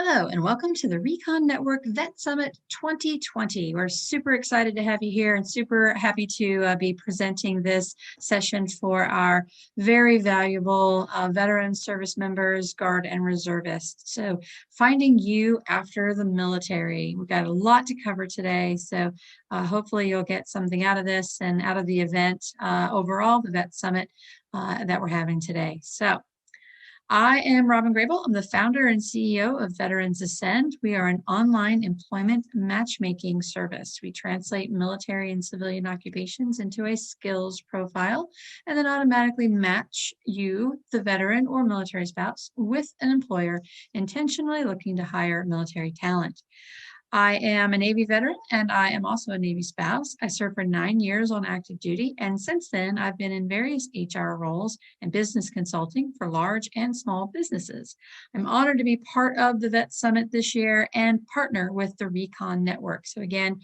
Hello, and welcome to the Recon Network Vet Summit 2020. We're super excited to have you here and super happy to be presenting this session for our very valuable veteran service members, Guard, and reservists. So finding you after the military. We've got a lot to cover today, so hopefully you'll get something out of this and out of the event overall, the Vet Summit that we're having today. So I am Robyn Grable. I'm the founder and CEO of Veterans Ascend. We are an online employment matchmaking service. We translate military and civilian occupations into a skills profile and then automatically match you, the veteran or military spouse, with an employer intentionally looking to hire military talent. I am a Navy veteran and I am also a Navy spouse. I served for 9 years on active duty, and since then I've been in various HR roles and business consulting for large and small businesses. I'm honored to be part of the Vet Summit this year and partner with the Recon Network. So again,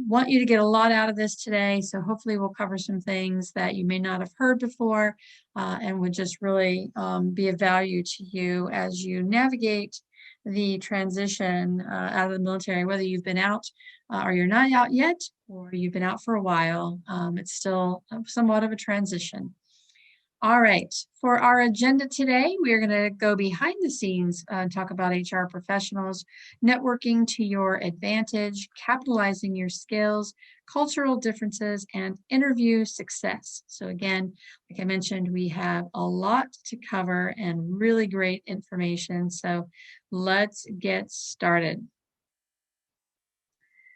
want you to get a lot out of this today. So hopefully we'll cover some things that you may not have heard before and would just really be of value to you as you navigate the transition out of the military, whether you've been out or you're not out yet, or you've been out for a while. It's still somewhat of a transition. All right, for our agenda today, we are going to go behind the scenes and talk about HR professionals, networking to your advantage, capitalizing your skills, cultural differences, and interview success. So again, like I mentioned, we have a lot to cover and really great information. So let's get started.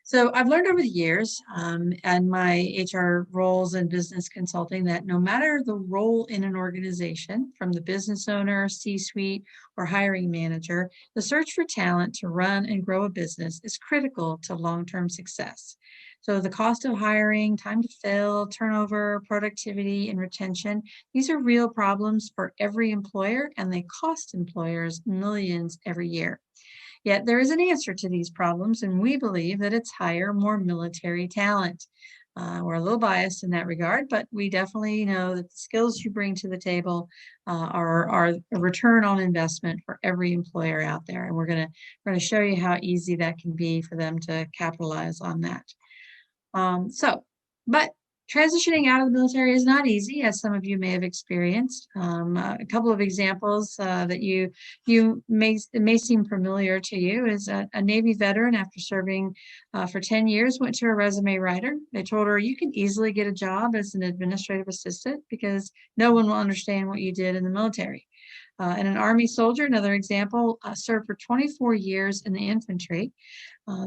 So I've learned over the years and my HR roles and business consulting that no matter the role in an organization, from the business owner, C-suite, or hiring manager, the search for talent to run and grow a business is critical to long-term success. So the cost of hiring, time to fill, turnover, productivity, and retention, these are real problems for every employer, and they cost employers millions every year. Yet there is an answer to these problems, and we believe that it's hire more military talent. We're a little biased in that regard, but we definitely know that the skills you bring to the table are a return on investment for every employer out there. And we're gonna show you how easy that can be for them to capitalize on that. But transitioning out of the military is not easy, as some of you may have experienced. A couple of examples that may seem familiar to you is a Navy veteran after serving for 10 years went to a resume writer. They told her, you can easily get a job as an administrative assistant because no one will understand what you did in the military. And an Army soldier, another example, served for 24 years in the infantry.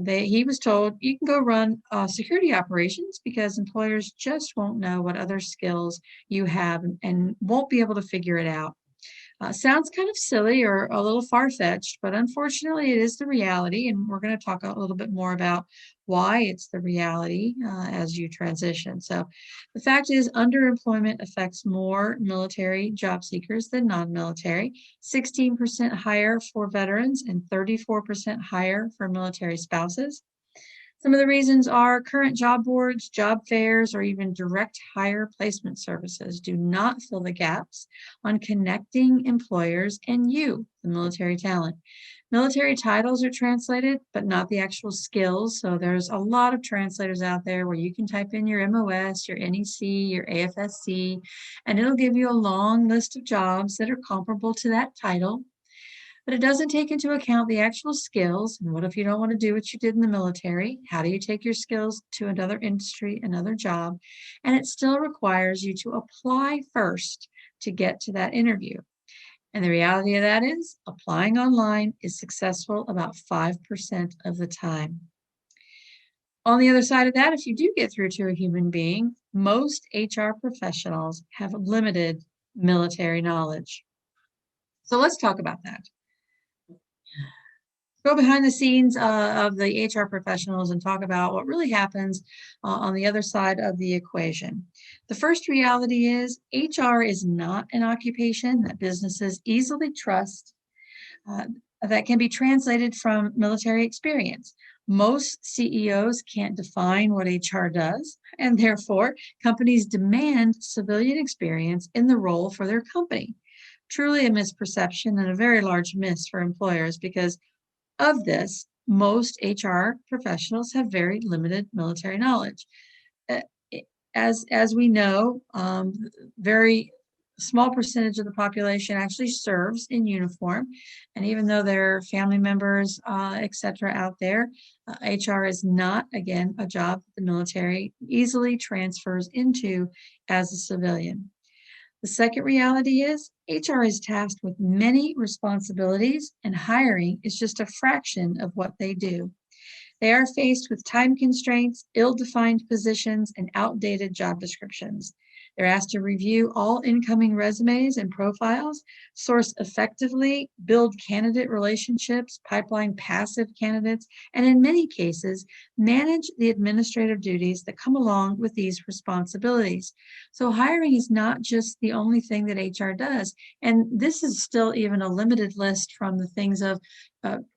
He was told, you can go run security operations because employers just won't know what other skills you have and won't be able to figure it out. Sounds kind of silly or a little far-fetched, but unfortunately it is the reality, and we're going to talk a little bit more about why it's the reality as you transition. So the fact is, underemployment affects more military job seekers than non-military, 16% higher for veterans and 34% higher for military spouses. Some of the reasons are current job boards, job fairs, or even direct hire placement services do not fill the gaps on connecting employers and you, the military talent. Military titles are translated, but not the actual skills. So there's a lot of translators out there where you can type in your MOS, your NEC, your AFSC, and it'll give you a long list of jobs that are comparable to that title. But it doesn't take into account the actual skills. And what if you don't want to do what you did in the military? How do you take your skills to another industry, another job? And it still requires you to apply first to get to that interview. And the reality of that is applying online is successful about 5% of the time. On the other side of that, if you do get through to a human being, most HR professionals have limited military knowledge. So let's talk about that. Go behind the scenes of the HR professionals and talk about what really happens on the other side of the equation. The first reality is HR is not an occupation that businesses easily trust that can be translated from military experience. Most CEOs can't define what HR does, and therefore companies demand civilian experience in the role for their company. Truly a misperception and a very large miss for employers, because Of this, most HR professionals have very limited military knowledge. Uh, as we know, very small percentage of the population actually serves in uniform. And even though there are family members, et cetera, out there, HR is not, again, a job that the military easily transfers into as a civilian. The second reality is HR is tasked with many responsibilities, and hiring is just a fraction of what they do. They are faced with time constraints, ill-defined positions, and outdated job descriptions. They're asked to review all incoming resumes and profiles, source effectively, build candidate relationships, pipeline passive candidates, and in many cases, manage the administrative duties that come along with these responsibilities. So hiring is not just the only thing that HR does. And this is still even a limited list from the things of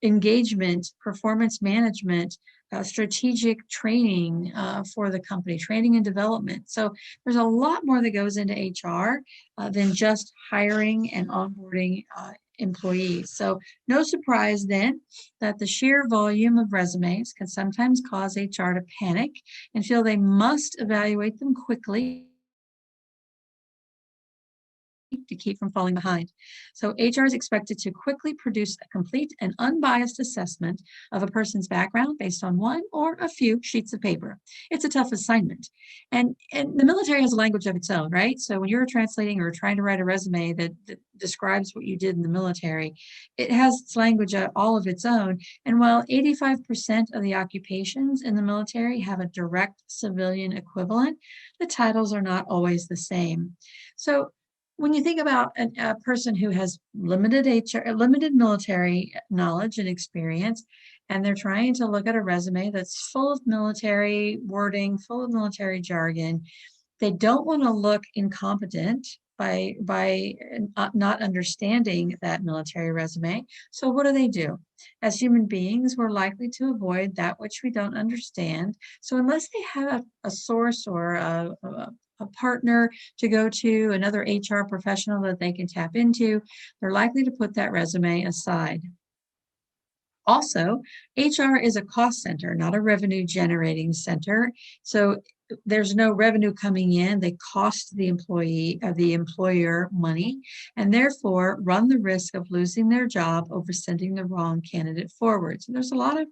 engagement, performance management, strategic training for the company, training and development. So there's a lot more that goes into HR than just hiring and onboarding employees. So no surprise then that the sheer volume of resumes can sometimes cause HR to panic and feel they must evaluate them quickly to keep from falling behind. So HR is expected to quickly produce a complete and unbiased assessment of a person's background based on one or a few sheets of paper. It's a tough assignment. And the military has a language of its own, right? So when you're translating or trying to write a resume that describes what you did in the military, it has its language all of its own. And while 85% of the occupations in the military have a direct civilian equivalent, the titles are not always the same. So when you think about a person who has limited military knowledge and experience, and they're trying to look at a resume that's full of military wording, full of military jargon, they don't want to look incompetent by not understanding that military resume. So what do? As human beings, we're likely to avoid that which we don't understand. So unless they have a source or a partner to go to, another HR professional that they can tap into, they're likely to put that resume aside. Also, HR is a cost center, not a revenue generating center. So there's no revenue coming in. They cost the employee or the employer money, and therefore run the risk of losing their job over sending the wrong candidate forward. So there's a lot of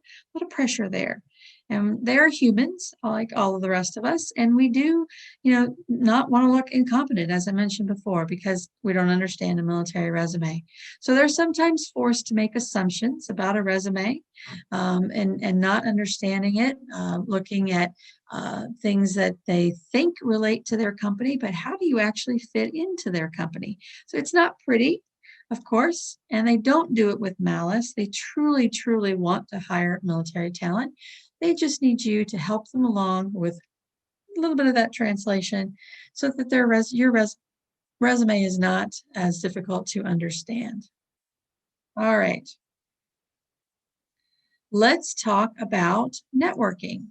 pressure there. And they are humans, like all of the rest of us, and we do, not want to look incompetent, as I mentioned before, because we don't understand a military resume. So they're sometimes forced to make assumptions about a resume, and not understanding it, looking at things that they think relate to their company, but how do you actually fit into their company? So it's not pretty, of course, and they don't do it with malice. They truly, truly want to hire military talent. They just need you to help them along with a little bit of that translation so that your resume is not as difficult to understand. All right, let's talk about networking.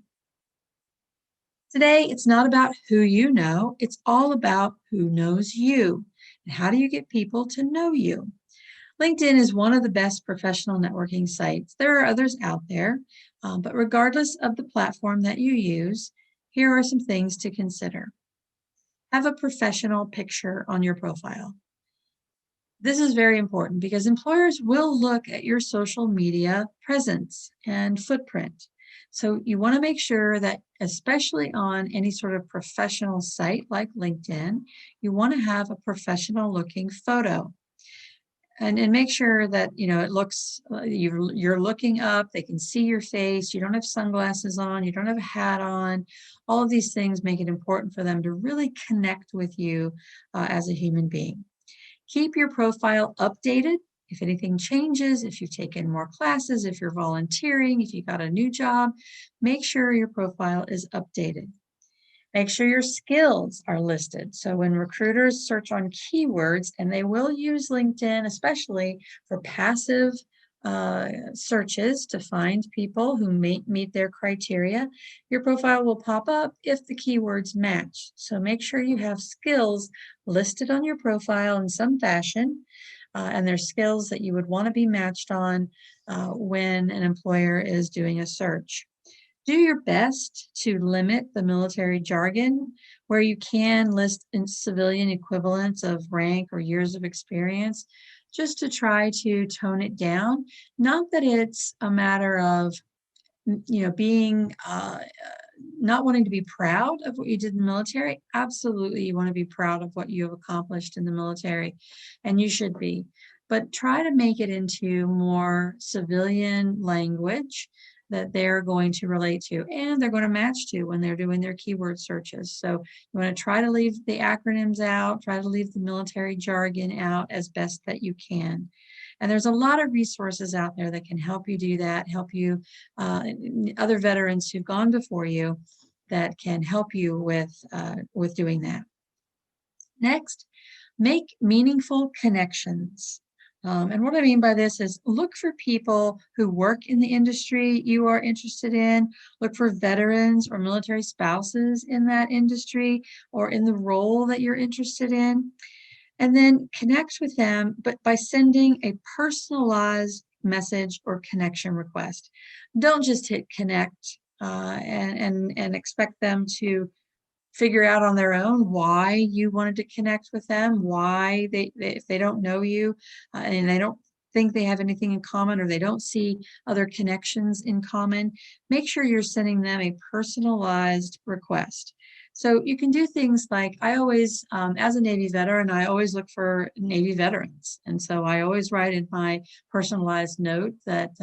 Today, it's not about who you know, it's all about who knows you. And how do you get people to know you? LinkedIn is one of the best professional networking sites. There are others out there, but regardless of the platform that you use, here are some things to consider. Have a professional picture on your profile. This is very important because employers will look at your social media presence and footprint. So you want to make sure that, especially on any sort of professional site like LinkedIn, you want to have a professional looking photo. And make sure that it looks you're looking up, they can see your face, you don't have sunglasses on, you don't have a hat on. All of these things make it important for them to really connect with you as a human being. Keep your profile updated. If anything changes, if you've taken more classes, if you're volunteering, if you got a new job, make sure your profile is updated. Make sure your skills are listed. So when recruiters search on keywords, and they will use LinkedIn, especially for passive searches to find people who meet their criteria, your profile will pop up if the keywords match. So make sure you have skills listed on your profile in some fashion. and their skills that you would want to be matched on when an employer is doing a search. Do your best to limit the military jargon. Where you can, list in civilian equivalents of rank or years of experience, just to try to tone it down. Not that it's a matter of being not wanting to be proud of what you did in the military. Absolutely, you want to be proud of what you have accomplished in the military, and you should be. But try to make it into more civilian language that they're going to relate to and they're going to match to when they're doing their keyword searches. So you want to try to leave the acronyms out, try to leave the military jargon out as best that you can. And there's a lot of resources out there that can help you do that, help you, other veterans who've gone before you that can help you with doing that. Next, make meaningful connections. And what I mean by this is look for people who work in the industry you are interested in, look for veterans or military spouses in that industry or in the role that you're interested in, and then connect with them, but by sending a personalized message or connection request. Don't just hit connect and expect them to figure out on their own why you wanted to connect with them, why if they don't know you and they don't think they have anything in common or they don't see other connections in common, make sure you're sending them a personalized request. So you can do things like, I always, as a Navy veteran, I always look for Navy veterans. And so I always write in my personalized note that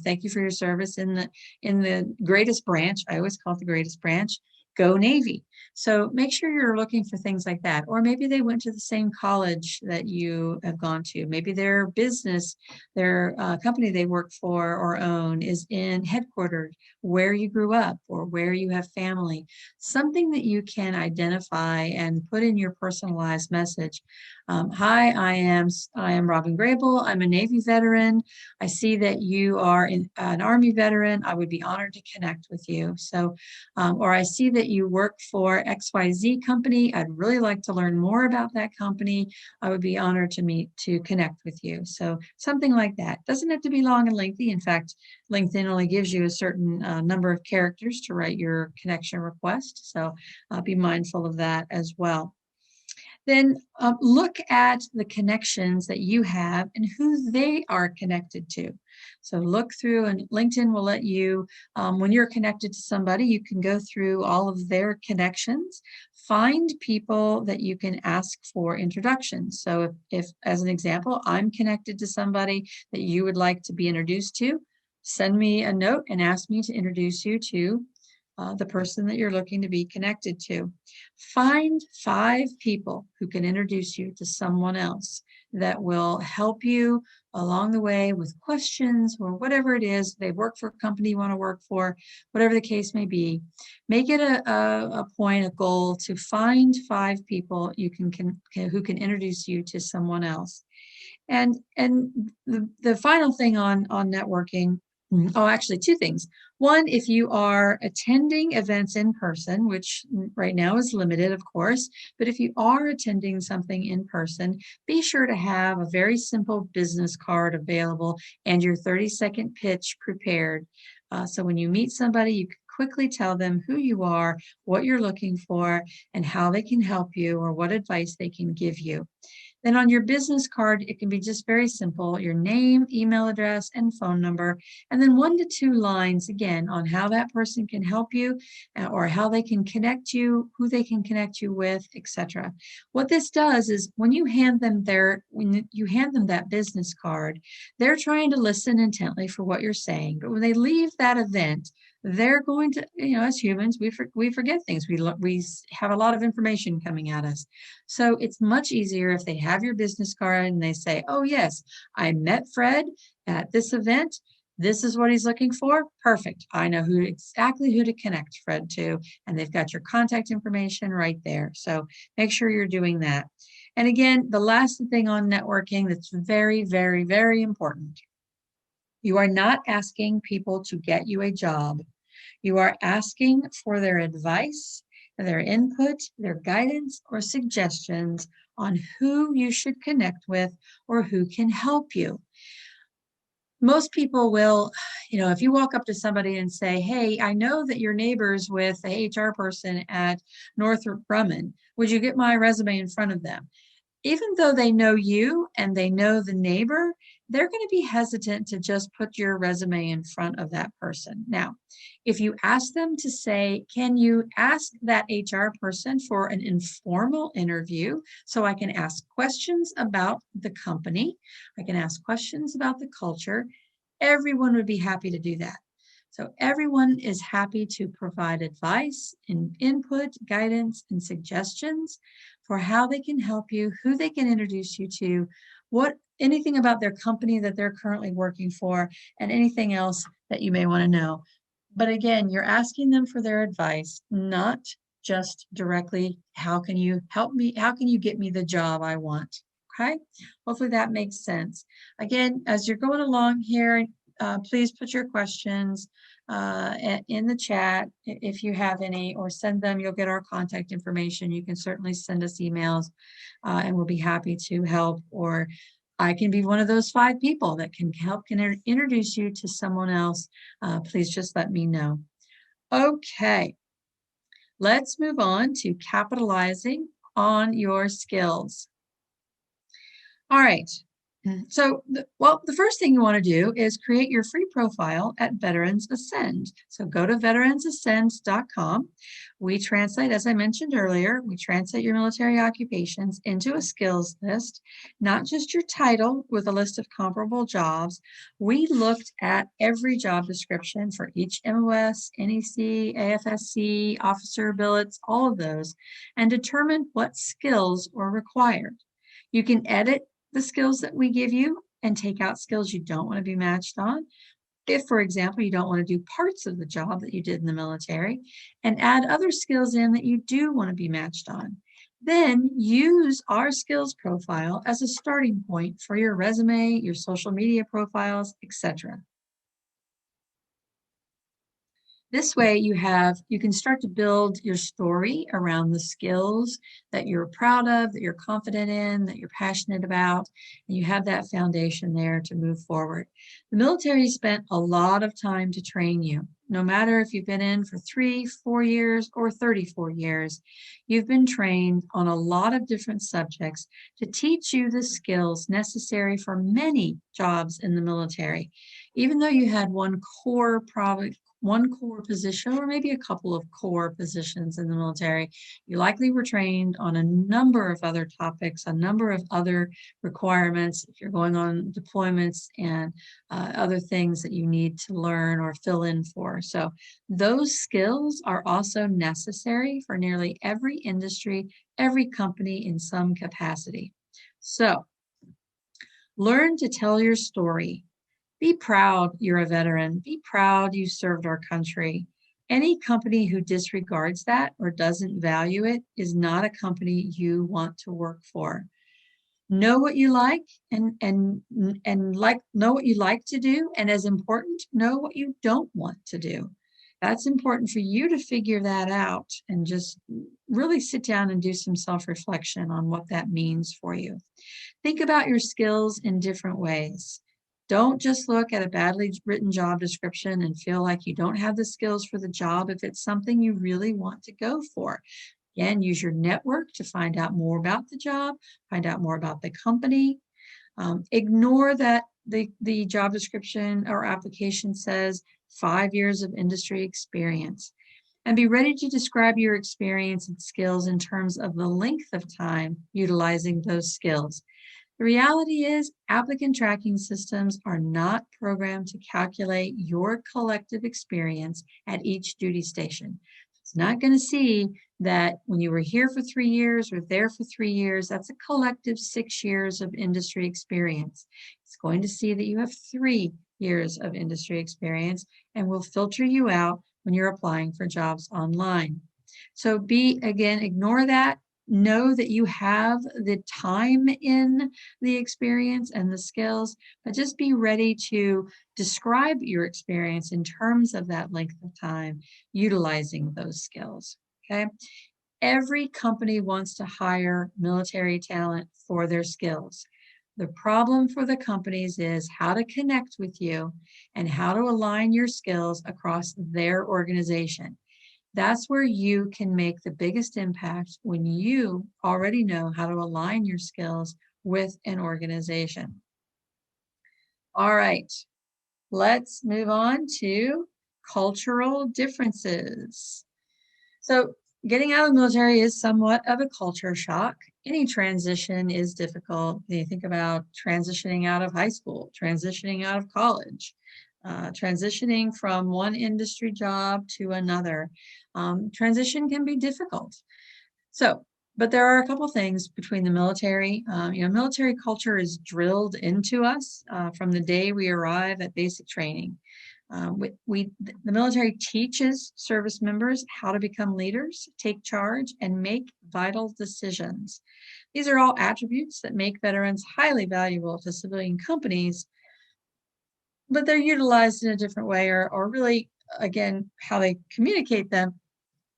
thank you for your service in the greatest branch. I always call it the greatest branch. Go Navy. So make sure you're looking for things like that. Or maybe they went to the same college that you have gone to. Maybe their business, their company they work for or own is headquartered where you grew up or where you have family. Something that you can identify and put in your personalized message. Hi, I am Robyn Grable. I'm a Navy veteran. I see that you are an Army veteran. I would be honored to connect with you. So, or I see that you work for XYZ company. I'd really like to learn more about that company. I would be honored to connect with you. So something like that. Doesn't have to be long and lengthy. In fact, LinkedIn only gives you a certain number of characters to write your connection request. So be mindful of that as well. Then look at the connections that you have and who they are connected to. So look through, and LinkedIn will let you, when you're connected to somebody, you can go through all of their connections, find people that you can ask for introductions. So if as an example, I'm connected to somebody that you would like to be introduced to, send me a note and ask me to introduce you to the person that you're looking to be connected to. Find 5 people who can introduce you to someone else that will help you along the way with questions or whatever it is. They work for a company you want to work for, whatever the case may be. Make it a point, a goal to find 5 people who can introduce you to someone else. And the final thing on networking, actually 2 things. One, if you are attending events in person, which right now is limited, of course, but if you are attending something in person, be sure to have a very simple business card available and your 30-second pitch prepared. So when you meet somebody, you can quickly tell them who you are, what you're looking for, and how they can help you or what advice they can give you. Then on your business card, it can be just very simple, your name, email address, and phone number, and then 1 to 2 lines again on how that person can help you or how they can connect you, who they can connect you with, etc. What this does is when you hand them that business card, they're trying to listen intently for what you're saying. But when they leave that event, they're going to, as humans, we forget things. We have a lot of information coming at us. So it's much easier if they have your business card and they say, oh yes, I met Fred at this event. This is what he's looking for. Perfect. I know exactly who to connect Fred to, and they've got your contact information right there. So make sure you're doing that. And again, the last thing on networking that's very, very, very important. You are not asking people to get you a job. You are asking for their advice their input, their guidance, or suggestions on who you should connect with or who can help you. Most people will, if you walk up to somebody and say, hey, I know that your neighbor's with the HR person at Northrop Grumman. Would you get my resume in front of them? Even though they know you and they know the neighbor, they're going to be hesitant to just put your resume in front of that person. Now, if you ask them to say, can you ask that HR person for an informal interview so I can ask questions about the company, I can ask questions about the culture, everyone would be happy to do that. So everyone is happy to provide advice and input, guidance, and suggestions for how they can help you, who they can introduce you to, anything about their company that they're currently working for, and anything else that you may want to know. But again, you're asking them for their advice, not just directly, how can you help me? How can you get me the job I want? Okay, hopefully that makes sense. Again, as you're going along here, please put your questions in the chat if you have any, or send them. You'll get our contact information. You can certainly send us emails and we'll be happy to help, or I can be one of those 5 people that can help introduce you to someone else. Please just let me know. Okay, let's move on to capitalizing on your skills. All right. So, the first thing you want to do is create your free profile at Veterans Ascend. So go to veteransascend.com. We translate, as I mentioned earlier, we translate your military occupations into a skills list, not just your title with a list of comparable jobs. We looked at every job description for each MOS, NEC, AFSC, officer billets, all of those, and determined what skills were required. You can edit the skills that we give you and take out skills you don't want to be matched on. If, for example, you don't want to do parts of the job that you did in the military, and add other skills in that you do want to be matched on. Then use our skills profile as a starting point for your resume, your social media profiles, etc. This way you can start to build your story around the skills that you're proud of, that you're confident in, that you're passionate about, and you have that foundation there to move forward. The military spent a lot of time to train you. No matter if you've been in for 3, 4 years, or 34 years, you've been trained on a lot of different subjects to teach you the skills necessary for many jobs in the military. Even though you had one core position, or maybe a couple of core positions in the military, you likely were trained on a number of other topics, a number of other requirements if you're going on deployments and other things that you need to learn or fill in for. So those skills are also necessary for nearly every industry, every company in some capacity. So learn to tell your story. Be proud you're a veteran. Be proud you served our country. Any company who disregards that or doesn't value it is not a company you want to work for. Know what you like and know what you like to do, and as important, know what you don't want to do. That's important for you to figure that out and just really sit down and do some self-reflection on what that means for you. Think about your skills in different ways. Don't just look at a badly written job description and feel like you don't have the skills for the job if it's something you really want to go for. Again, use your network to find out more about the job, find out more about the company. Ignore that the job description or application says 5 years of industry experience. And be ready to describe your experience and skills in terms of the length of time utilizing those skills. The reality is, applicant tracking systems are not programmed to calculate your collective experience at each duty station. It's not going to see that when you were here for 3 years or there for 3 years, that's a collective 6 years of industry experience. It's going to see that you have 3 years of industry experience and will filter you out when you're applying for jobs online. So ignore that. Know that you have the time in the experience and the skills, but just be ready to describe your experience in terms of that length of time utilizing those skills. Okay. Every company wants to hire military talent for their skills. The problem for the companies is how to connect with you and how to align your skills across their organization. That's where you can make the biggest impact when you already know how to align your skills with an organization. All right, let's move on to cultural differences. So getting out of the military is somewhat of a culture shock. Any transition is difficult. You think about transitioning out of high school, transitioning out of college, transitioning from one industry job to another. Transition can be difficult. So, but there are a couple things between the military. Military culture is drilled into us from the day we arrive at basic training. The military teaches service members how to become leaders, take charge, and make vital decisions. These are all attributes that make veterans highly valuable to civilian companies, but they're utilized in a different way, or really, again, how they communicate them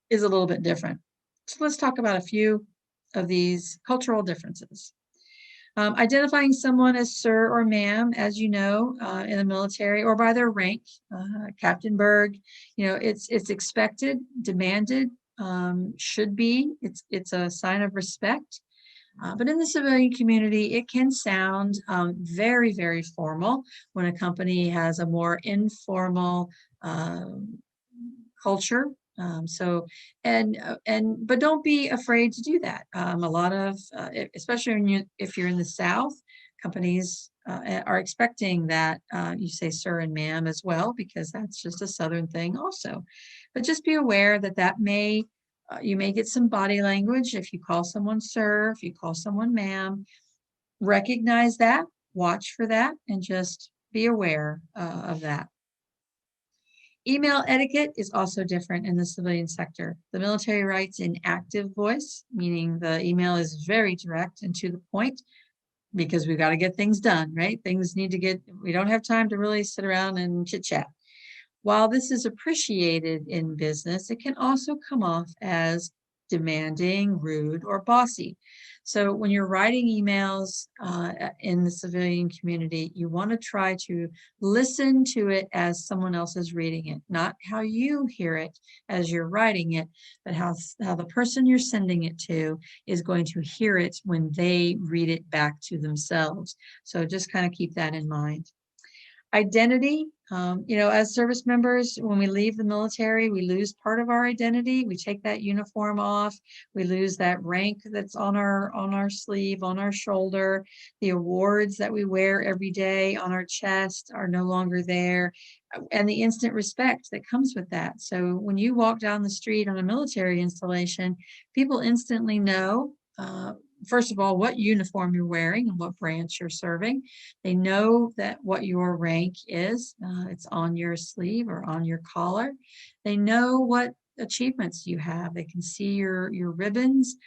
is a little bit different. So let's talk about a few of these cultural differences. Identifying someone as sir or ma'am, as you know, in the military, or by their rank, Captain Berg, it's expected, demanded, should be. It's a sign of respect. But in the civilian community, it can sound very, very formal when a company has a more informal culture. But don't be afraid to do that. A lot of, especially if you're in the South, companies are expecting that you say sir and ma'am as well, because that's just a Southern thing also. But just be aware that you may get some body language if you call someone sir, if you call someone ma'am. Recognize that, watch for that, and just be aware of that. Email etiquette is also different in the civilian sector. The military writes in active voice, meaning the email is very direct and to the point, because we've got to get things done, right? We don't have time to really sit around and chit chat. While this is appreciated in business, it can also come off as demanding, rude, or bossy. So when you're writing emails in the civilian community, you want to try to listen to it as someone else is reading it, not how you hear it as you're writing it, but how the person you're sending it to is going to hear it when they read it back to themselves. So just kind of keep that in mind. Identity, as service members, when we leave the military, we lose part of our identity. We take that uniform off. We lose that rank that's on our sleeve, on our shoulder. The awards that we wear every day on our chest are no longer there, and the instant respect that comes with that. So when you walk down the street on a military installation, people instantly know, first of all, what uniform you're wearing and what branch you're serving. They know that what your rank is. It's on your sleeve or on your collar. They know what achievements you have. They can see your ribbons.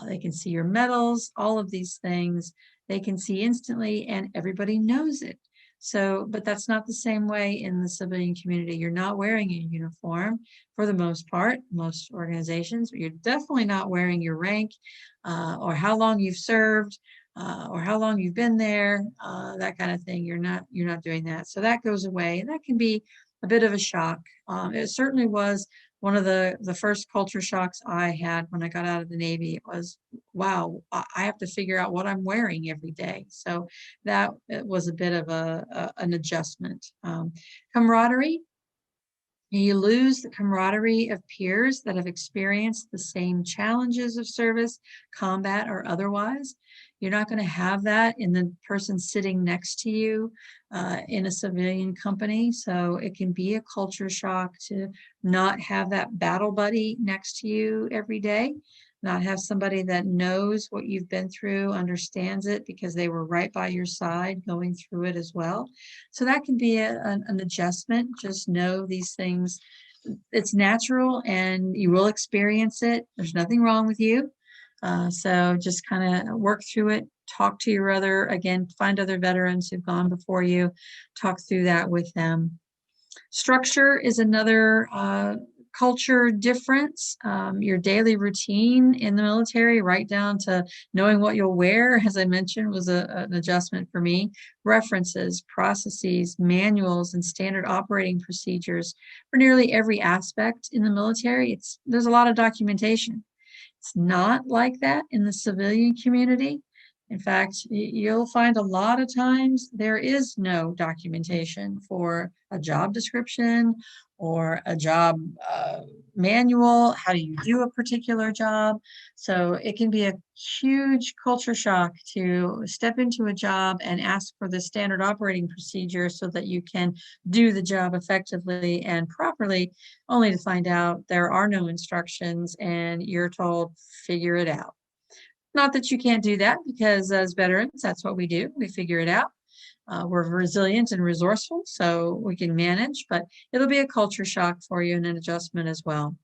They can see your medals, all of these things. They can see instantly, and everybody knows it. So, but that's not the same way in the civilian community. You're not wearing a uniform for the most part, most organizations, but you're definitely not wearing your rank or how long you've served or how long you've been there, that kind of thing. You're not doing that. So that goes away. That can be a bit of a shock. It certainly was one of the first culture shocks I had when I got out of the Navy. It was, wow, I have to figure out what I'm wearing every day. So that was a bit of an adjustment. Camaraderie. You lose the camaraderie of peers that have experienced the same challenges of service, combat, or otherwise. You're not going to have that in the person sitting next to you in a civilian company. So it can be a culture shock to not have that battle buddy next to you every day, not have somebody that knows what you've been through, understands it because they were right by your side going through it as well. So that can be an adjustment. Just know these things. It's natural and you will experience it. There's nothing wrong with you. So just kind of work through it, talk to find other veterans who've gone before you, talk through that with them. Structure is another culture difference, your daily routine in the military, right down to knowing what you'll wear, as I mentioned, was an adjustment for me. References, processes, manuals, and standard operating procedures for nearly every aspect in the military. There's a lot of documentation. It's not like that in the civilian community. In fact, you'll find a lot of times there is no documentation for a job description or a job manual. How do you do a particular job? So it can be a huge culture shock to step into a job and ask for the standard operating procedure so that you can do the job effectively and properly, only to find out there are no instructions and you're told, figure it out. Not that you can't do that, because as veterans, that's what we do. We figure it out. We're resilient and resourceful, so we can manage, but it'll be a culture shock for you and an adjustment as well.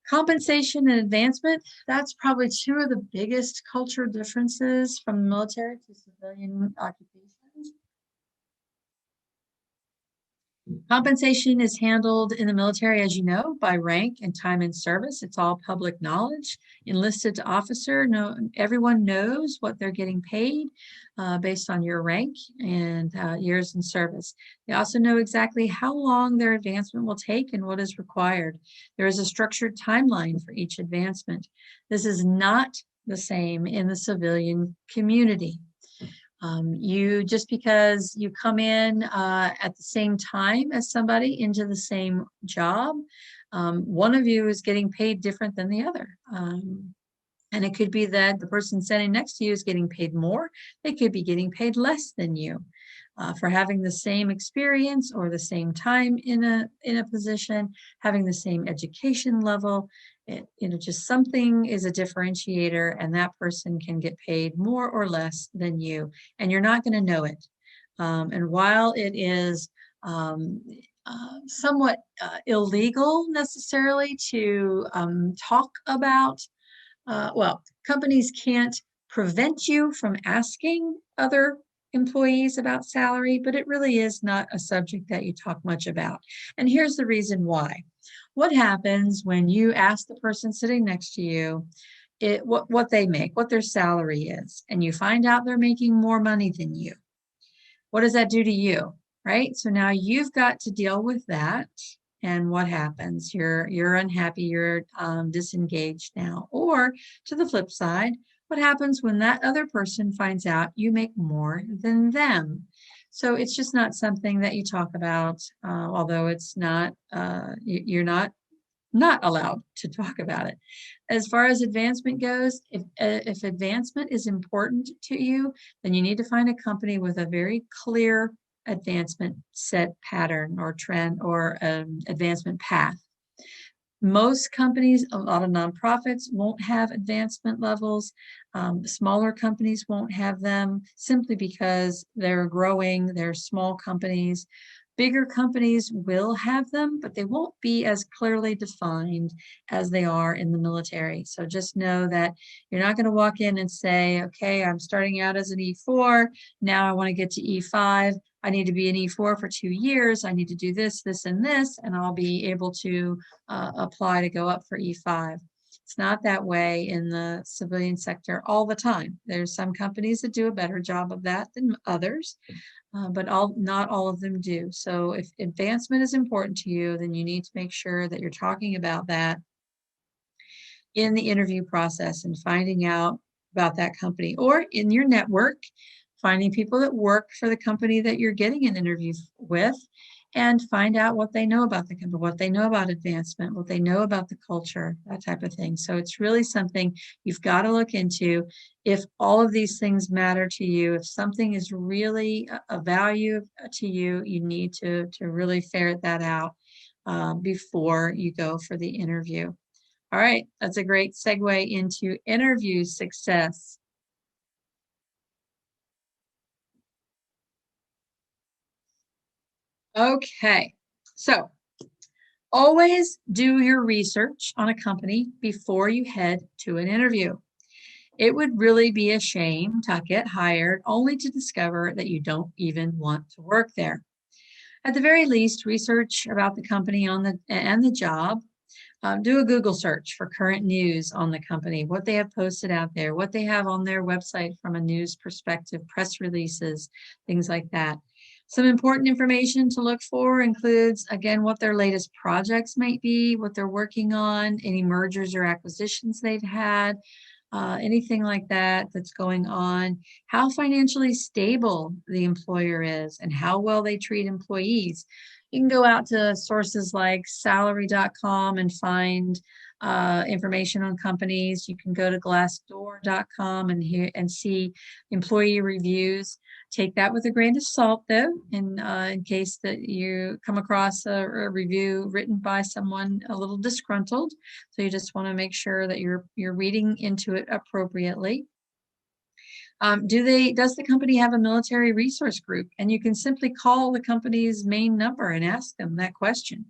Compensation and advancement, that's probably two of the biggest cultural differences from the military to civilian occupations. Compensation is handled in the military, as you know, by rank and time in service. It's all public knowledge. Enlisted to officer, everyone knows what they're getting paid based on your rank and years in service. They also know exactly how long their advancement will take and what is required. There is a structured timeline for each advancement. This is not the same in the civilian community. Just because you come in at the same time as somebody into the same job, one of you is getting paid different than the other. And it could be that the person standing next to you is getting paid more. They could be getting paid less than you for having the same experience or the same time in a position, having the same education level. Just something is a differentiator, and that person can get paid more or less than you, and you're not going to know it. And while it is somewhat illegal necessarily to talk about, companies can't prevent you from asking other employees about salary, but it really is not a subject that you talk much about. And here's the reason why. What happens when you ask the person sitting next to you what they make, what their salary is, and you find out they're making more money than you? What does that do to you, right? So now you've got to deal with that. And what happens? You're unhappy, you're disengaged now. Or to the flip side, what happens when that other person finds out you make more than them? So it's just not something that you talk about, although it's not, you're not allowed to talk about it. As far as advancement goes, if advancement is important to you, then you need to find a company with a very clear advancement set pattern or trend or advancement path. Most companies, a lot of nonprofits won't have advancement levels. Smaller companies won't have them simply because they're growing, they're small companies. Bigger companies will have them, but they won't be as clearly defined as they are in the military. So just know that you're not going to walk in and say, okay, I'm starting out as an E4. Now I want to get to E5. I need to be an E4 for 2 years. I need to do this, this, and this, and I'll be able to apply to go up for E5. It's not that way in the civilian sector all the time. There's some companies that do a better job of that than others. But not all of them do. So if advancement is important to you, then you need to make sure that you're talking about that in the interview process and finding out about that company, or in your network, finding people that work for the company that you're getting an interview with, and find out what they know about the company, what they know about advancement, what they know about the culture, that type of thing. So it's really something you've got to look into. If all of these things matter to you, if something is really a value to you, you need to really ferret that out before you go for the interview. All right, that's a great segue into interview success. Okay, so always do your research on a company before you head to an interview. It would really be a shame to get hired only to discover that you don't even want to work there. At the very least, research about the company and the job. Do a Google search for current news on the company, what they have posted out there, what they have on their website from a news perspective, press releases, things like that. Some important information to look for includes, again, what their latest projects might be, what they're working on, any mergers or acquisitions they've had, anything like that that's going on, how financially stable the employer is, and how well they treat employees. You can go out to sources like salary.com and find information on companies. You can go to glassdoor.com and see employee reviews. Take that with a grain of salt, though, in case that you come across a review written by someone a little disgruntled. So you just want to make sure that you're reading into it appropriately. Does the company have a military resource group? And you can simply call the company's main number and ask them that question.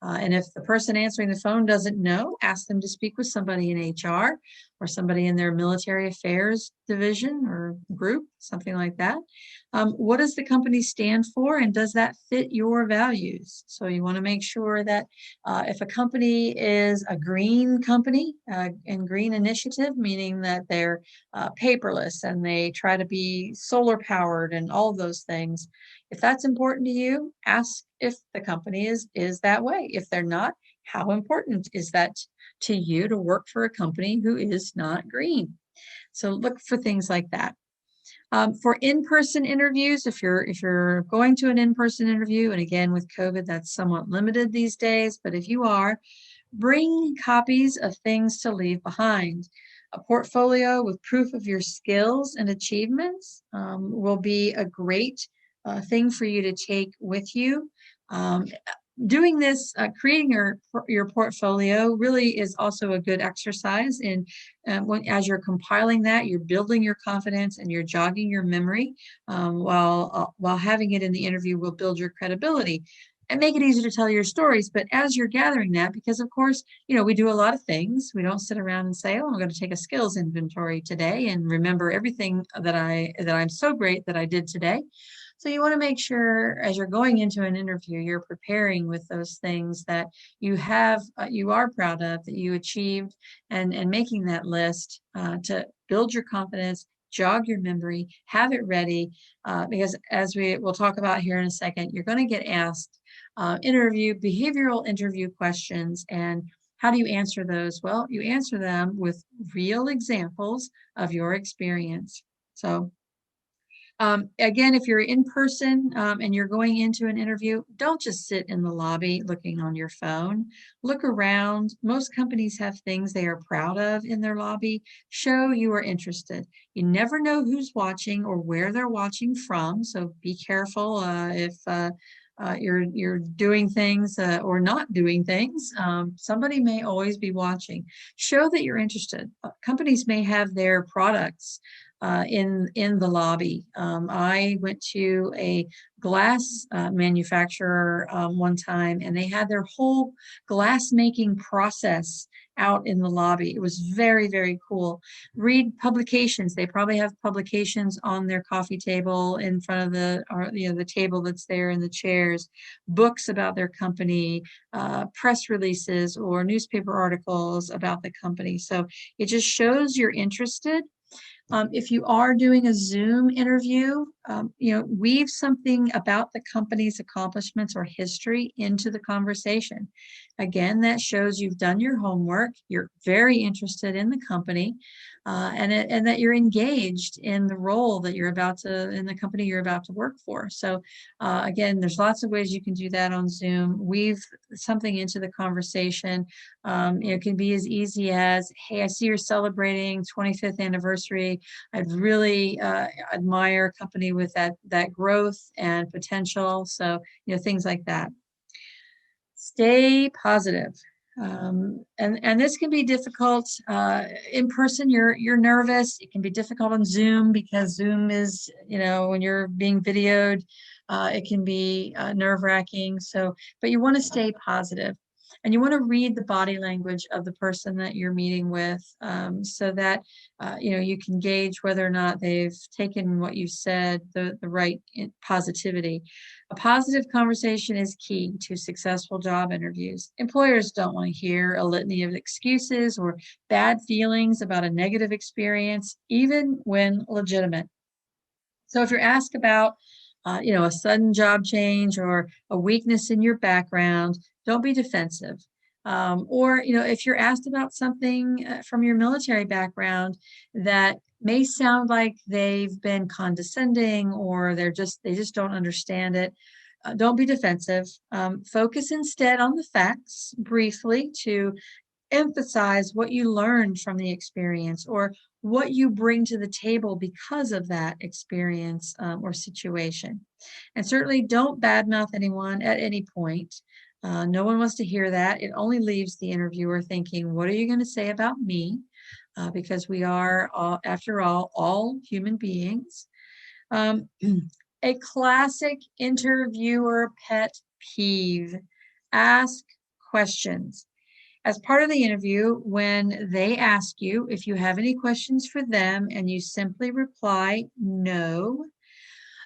And if the person answering the phone doesn't know, ask them to speak with somebody in HR or somebody in their military affairs division or group, something like that. What does the company stand for, and does that fit your values? So you want to make sure that if a company is a green company and green initiative, meaning that they're paperless and they try to be solar powered and all of those things, if that's important to you, ask if the company is that way. If they're not, how important is that to you to work for a company who is not green? So look for things like that. For in-person interviews, if you're going to an in-person interview, and again with COVID, that's somewhat limited these days, but if you are, bring copies of things to leave behind. A portfolio with proof of your skills and achievements will be a great thing for you to take with you. Doing this, creating your portfolio really is also a good exercise. And as you're compiling that, you're building your confidence and you're jogging your memory, while having it in the interview will build your credibility and make it easier to tell your stories. But as you're gathering that, because of course, we do a lot of things. We don't sit around and say, oh, I'm going to take a skills inventory today and remember everything that I'm so great that I did today. So you want to make sure as you're going into an interview, you're preparing with those things that you are proud of, that you achieved, and making that list to build your confidence, jog your memory, have it ready, because as we'll talk about here in a second, you're going to get asked behavioral interview questions. And how do you answer those? Well, you answer them with real examples of your experience. So again, if you're in person and you're going into an interview, don't just sit in the lobby looking on your phone. Look around. Most companies have things they are proud of in their lobby. Show you are interested. You never know who's watching or where they're watching from, so be careful if you're doing things or not doing things. Somebody may always be watching. Show that you're interested. Companies may have their products in the lobby. I went to a glass manufacturer one time, and they had their whole glass making process out in the lobby. It was very, very cool. Read publications. They probably have publications on their coffee table in front of the table that's there in the chairs, books about their company, press releases or newspaper articles about the company. So it just shows you're interested. If you are doing a Zoom interview, weave something about the company's accomplishments or history into the conversation. Again, that shows you've done your homework, you're very interested in the company, and that you're engaged in the role that in the company you're about to work for. So again, there's lots of ways you can do that on Zoom. Weave something into the conversation. It can be as easy as, hey, I see you're celebrating 25th anniversary. I'd really admire a company with that growth and potential. So, things like that. Stay positive. And this can be difficult in person. You're nervous. It can be difficult on Zoom because Zoom is, when you're being videoed, it can be nerve-wracking. So, but you want to stay positive. And you want to read the body language of the person that you're meeting with, so that you can gauge whether or not they've taken what you said, the right positivity. A positive conversation is key to successful job interviews. Employers don't want to hear a litany of excuses or bad feelings about a negative experience, even when legitimate. So if you're asked about, a sudden job change or a weakness in your background, don't be defensive. Or, if you're asked about something from your military background that may sound like they've been condescending or they just don't understand it, don't be defensive. Focus instead on the facts briefly to emphasize what you learned from the experience or what you bring to the table because of that experience or situation. And certainly don't badmouth anyone at any point. No one wants to hear that. It only leaves the interviewer thinking, what are you going to say about me? Because we are, after all human beings. Um, a classic interviewer pet peeve: ask questions. As part of the interview, when they ask you if you have any questions for them and you simply reply no,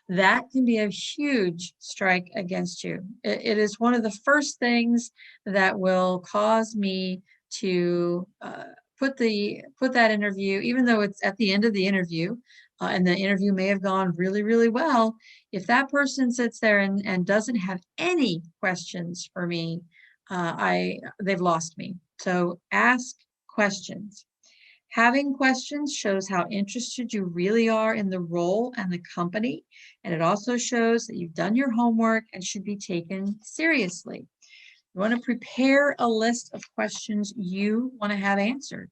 that can be a huge strike against you. It is one of the first things that will cause me to put that interview, even though it's at the end of the interview, and the interview may have gone really, really well. If that person sits there and doesn't have any questions for me, they've lost me. So ask questions. Having questions shows how interested you really are in the role and the company, and it also shows that you've done your homework and should be taken seriously. You want to prepare a list of questions you want to have answered.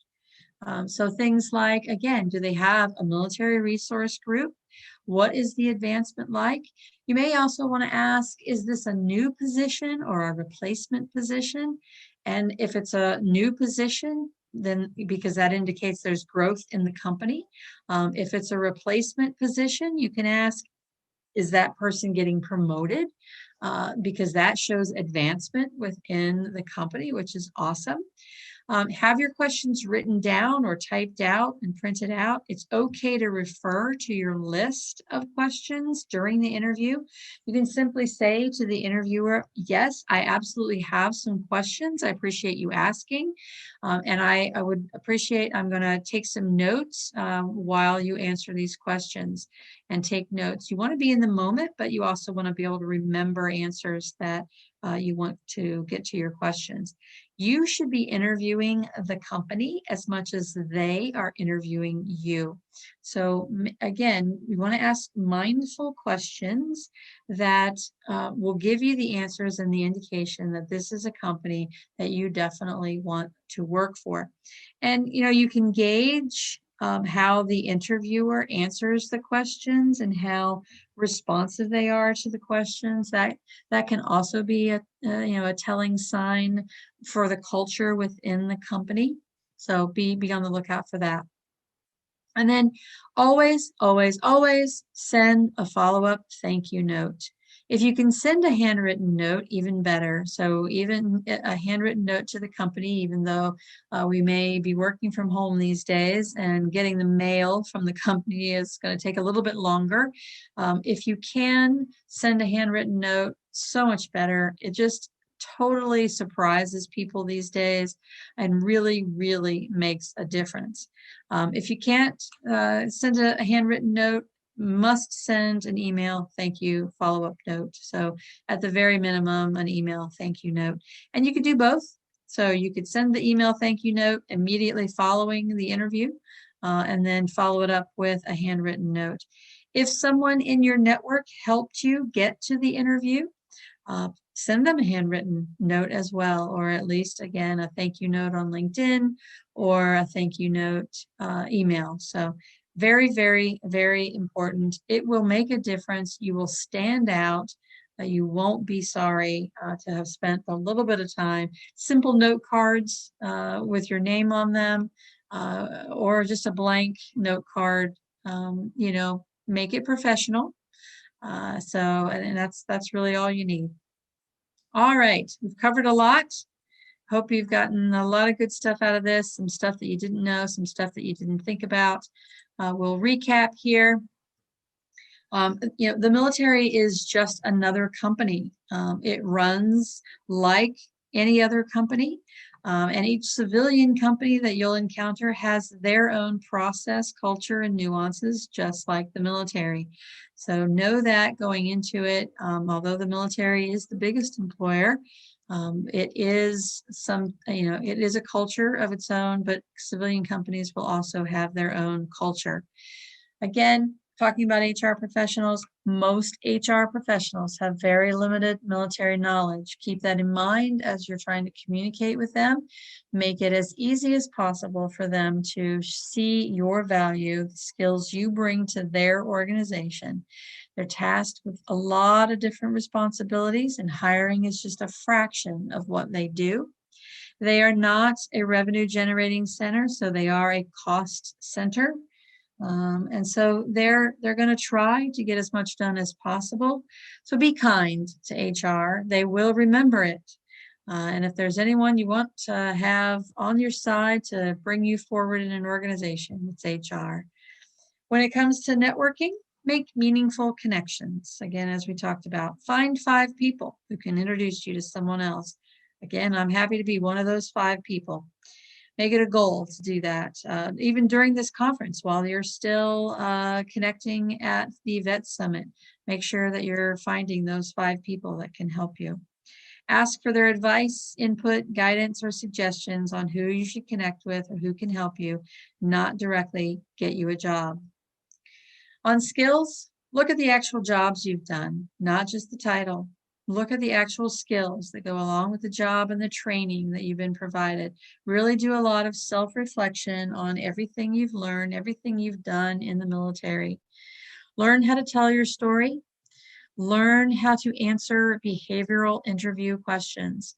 So things like, again, do they have a military resource group? What is the advancement like? You may also want to ask, is this a new position or a replacement position? And if it's a new position, then because that indicates there's growth in the company. If it's a replacement position, you can ask, is that person getting promoted? Because that shows advancement within the company, which is awesome. Have your questions written down or typed out and printed out. It's okay to refer to your list of questions during the interview. You can simply say to the interviewer, yes, I absolutely have some questions. I appreciate you asking. And I would appreciate, I'm going to take some notes while you answer these questions and take notes. You want to be in the moment, but you also want to be able to remember answers that you want to get to your questions. You should be interviewing the company as much as they are interviewing you. So again, we want to ask mindful questions that will give you the answers and the indication that this is a company that you definitely want to work for. And you can gauge how the interviewer answers the questions and how responsive they are to the questions. That can also be a telling sign for the culture within the company. So be on the lookout for that. And then always, always, always send a follow-up thank you note. If you can send a handwritten note, even better. So even a handwritten note to the company, even though we may be working from home these days and getting the mail from the company is going to take a little bit longer. If you can send a handwritten note, so much better. It just totally surprises people these days and really, really makes a difference. If you can't send a handwritten note, must send an email thank you follow-up note. So at the very minimum, an email thank you note. And you could do both. So you could send the email thank you note immediately following the interview and then follow it up with a handwritten note. If someone in your network helped you get to the interview, send them a handwritten note as well, or at least, again, a thank you note on LinkedIn or a thank you note email. So very, very, very important. It will make a difference. You will stand out. You won't be sorry to have spent a little bit of time. Simple note cards with your name on them or just a blank note card, make it professional. And that's really all you need. All right, we've covered a lot. Hope you've gotten a lot of good stuff out of this, some stuff that you didn't know, some stuff that you didn't think about. We'll recap here. The military is just another company. It runs like any other company, and each civilian company that you'll encounter has their own process, culture, and nuances, just like the military. So know that going into it, although the military is the biggest employer, it is it is a culture of its own, but civilian companies will also have their own culture. Again, talking about HR professionals, most HR professionals have very limited military knowledge. Keep that in mind as you're trying to communicate with them. Make it as easy as possible for them to see your value, the skills you bring to their organization. They're tasked with a lot of different responsibilities, and hiring is just a fraction of what they do. They are not a revenue generating center, so they are a cost center. And so they're going to try to get as much done as possible. So be kind to HR. They will remember it. And if there's anyone you want to have on your side to bring you forward in an organization, it's HR. When it comes to networking, make meaningful connections. Again, as we talked about, find 5 people who can introduce you to someone else. Again, I'm happy to be one of those 5 people. Make it a goal to do that, even during this conference while you're still connecting at the Vet Summit. Make sure that you're finding those 5 people that can help you. Ask for their advice, input, guidance, or suggestions on who you should connect with or who can help you, not directly get you a job. On skills, look at the actual jobs you've done, not just the title. Look at the actual skills that go along with the job and the training that you've been provided. Really do a lot of self-reflection on everything you've learned, everything you've done in the military. Learn how to tell your story. Learn how to answer behavioral interview questions.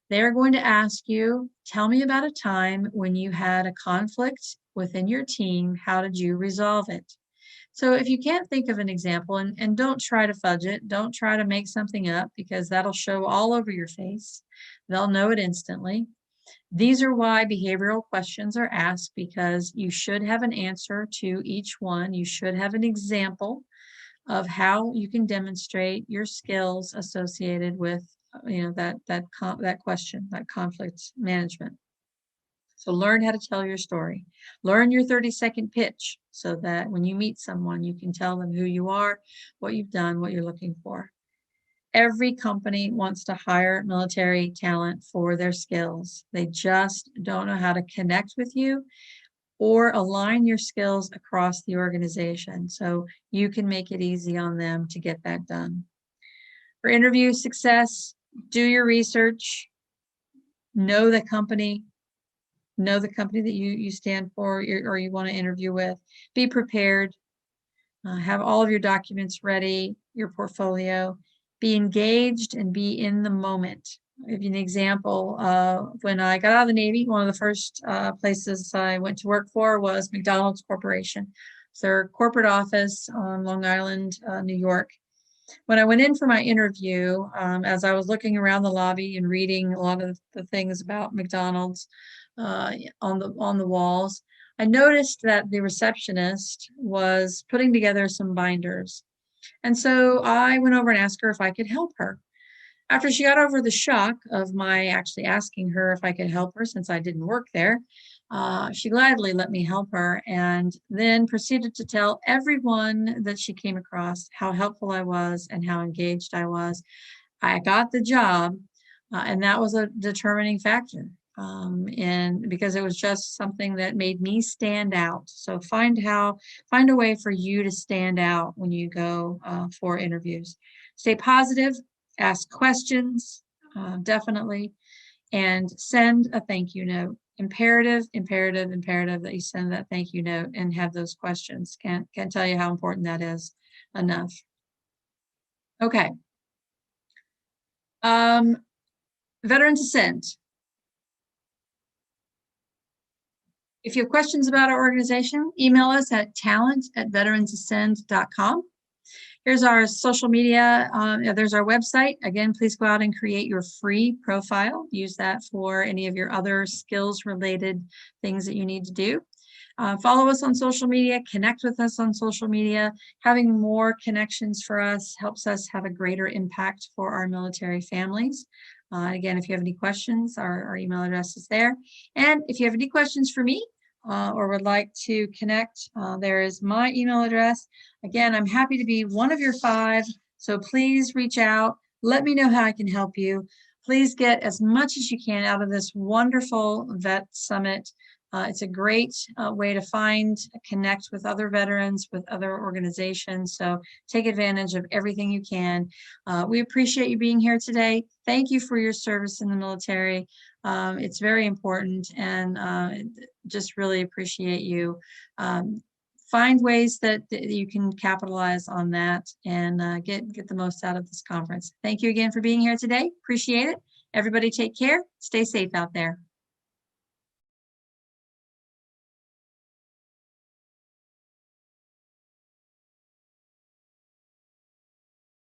They're going to ask you, tell me about a time when you had a conflict within your team. How did you resolve it? So if you can't think of an example, and don't try to fudge it, don't try to make something up, because that'll show all over your face. They'll know it instantly. These are why behavioral questions are asked, because you should have an answer to each one. You should have an example of how you can demonstrate your skills associated with that question, that conflict management. So learn how to tell your story. Learn your 30-second pitch so that when you meet someone, you can tell them who you are, what you've done, what you're looking for. Every company wants to hire military talent for their skills. They just don't know how to connect with you or align your skills across the organization. So you can make it easy on them to get that done. For interview success, do your research, know the company that you stand for or you want to interview with. Be prepared. Have all of your documents ready, your portfolio. Be engaged and be in the moment. I'll give you an example. When I got out of the Navy, one of the first places I went to work for was McDonald's Corporation. It's their corporate office on Long Island, New York. When I went in for my interview, as I was looking around the lobby and reading a lot of the things about McDonald's on the walls, I noticed that the receptionist was putting together some binders. And so I went over and asked her if I could help her. After she got over the shock of my actually asking her if I could help her, since I didn't work there, she gladly let me help her, and then proceeded to tell everyone that she came across how helpful I was and how engaged I was. I got the job, and that was a determining factor. And because it was just something that made me stand out. So find a way for you to stand out when you go for interviews. Stay positive, ask questions, definitely, and send a thank you note. Imperative that you send that thank you note and have those questions. Can't tell you how important that is enough. Okay. Veterans Ascend. If you have questions about our organization, email us at talent@veteransascend.com. Here's our social media. There's our website. Again, please go out and create your free profile. Use that for any of your other skills related things that you need to do. Follow us on social media, connect with us on social media. Having more connections for us helps us have a greater impact for our military families. Again, if you have any questions, our email address is there. And if you have any questions for me or would like to connect, there is my email address. Again, I'm happy to be one of your 5, so please reach out. Let me know how I can help you. Please get as much as you can out of this wonderful Vet Summit. It's a great way to connect with other veterans, with other organizations. So take advantage of everything you can. We appreciate you being here today. Thank you for your service in the military. It's very important, and just really appreciate you. Find ways that you can capitalize on that and get the most out of this conference. Thank you again for being here today. Appreciate it. Everybody take care. Stay safe out there.